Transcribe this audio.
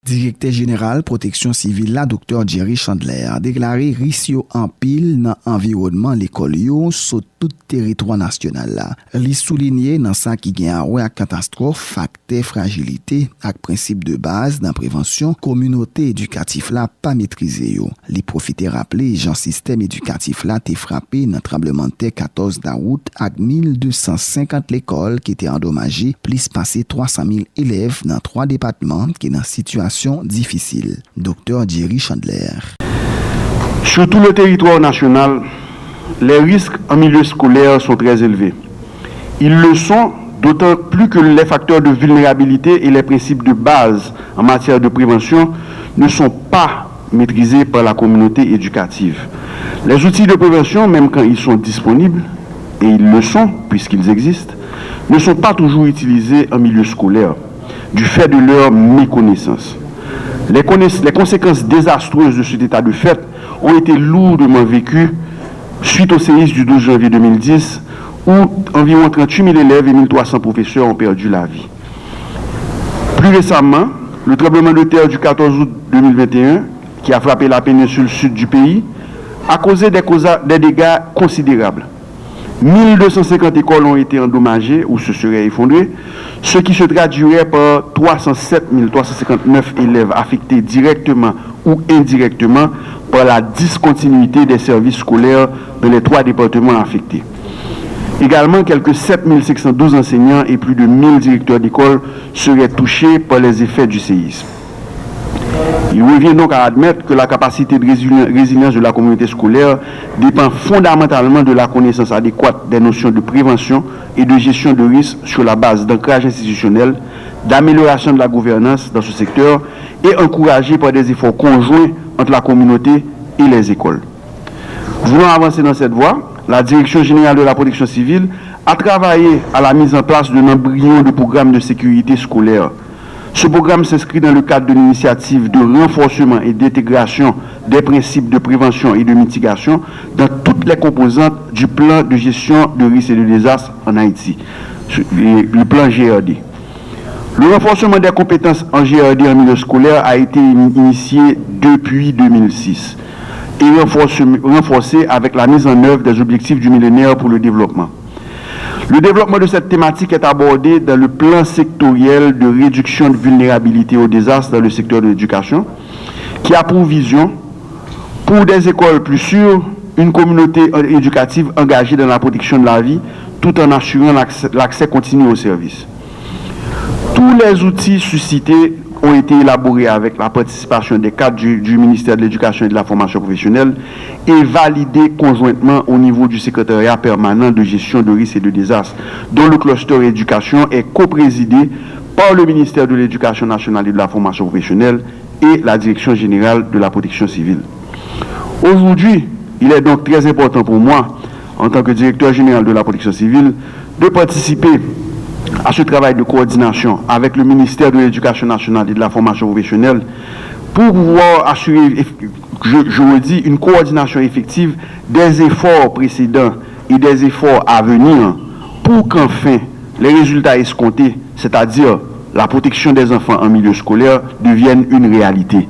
Directeur général protection civile la Dr. Jerry Chandler a déclaré risque en pile dans environnement l'école yo sur tout territoire national là. Li souligné dans ça qui gagne à catastrophe, facteur fragilité ak principe de base dans prévention communauté éducatif là pas maîtrisé yo. Li profiter rappeler Jean système éducatif là t'est frappé dans tremblement de terre 14 d'août ak 1250 l'école qui était endommagée, plus passé 300 000 élèves dans 3 départements qui dans situation difficile. Dr. Jerry Chandler. Sur tout le territoire national, les risques en milieu scolaire sont très élevés. Ils le sont d'autant plus que les facteurs de vulnérabilité et les principes de base en matière de prévention ne sont pas maîtrisés par la communauté éducative. Les outils de prévention, même quand ils sont disponibles, et ils le sont puisqu'ils existent, ne sont pas toujours utilisés en milieu scolaire, du fait de leur méconnaissance. Les conséquences désastreuses de cet état de fait ont été lourdement vécues suite au séisme du 12 janvier 2010, où environ 38 000 élèves et 1300 professeurs ont perdu la vie. Plus récemment, le tremblement de terre du 14 août 2021, qui a frappé la péninsule sud du pays, a causé des dégâts considérables. 1250 écoles ont été endommagées ou se seraient effondrées, ce qui se traduirait par 307 359 élèves affectés directement ou indirectement par la discontinuité des services scolaires dans les 3 départements affectés. Également, quelques 7 512 enseignants et plus de 1000 directeurs d'école seraient touchés par les effets du séisme. Il revient donc à admettre que la capacité de résilience de la communauté scolaire dépend fondamentalement de la connaissance adéquate des notions de prévention et de gestion de risques sur la base d'ancrage institutionnel, d'amélioration de la gouvernance dans ce secteur et encouragée par des efforts conjoints entre la communauté et les écoles. Voulant avancer dans cette voie, la Direction générale de la protection civile a travaillé à la mise en place d'un embryon de programme de sécurité scolaire. Ce programme s'inscrit dans le cadre de l'initiative de renforcement et d'intégration des principes de prévention et de mitigation dans toutes les composantes du plan de gestion de risques et de désastres en Haïti, le plan GRD. Le renforcement des compétences en GRD en milieu scolaire a été initié depuis 2006 et renforcé avec la mise en œuvre des objectifs du millénaire pour le développement. Le développement de cette thématique est abordé dans le plan sectoriel de réduction de vulnérabilité au désastre dans le secteur de l'éducation, qui a pour vision, pour des écoles plus sûres, une communauté éducative engagée dans la protection de la vie, tout en assurant l'accès continu aux services. Tous les outils suscités ont été élaborés avec la participation des cadres du ministère de l'Éducation et de la Formation professionnelle et validés conjointement au niveau du secrétariat permanent de gestion de risques et de désastres, dont le cluster éducation est coprésidé par le ministère de l'Éducation nationale et de la Formation professionnelle et la Direction générale de la protection civile. Aujourd'hui, il est donc très important pour moi, en tant que directeur général de la protection civile, de participer à ce travail de coordination avec le ministère de l'Éducation nationale et de la Formation professionnelle pour pouvoir assurer, je le dis, une coordination effective des efforts précédents et des efforts à venir pour qu'enfin les résultats escomptés, c'est-à-dire la protection des enfants en milieu scolaire, deviennent une réalité.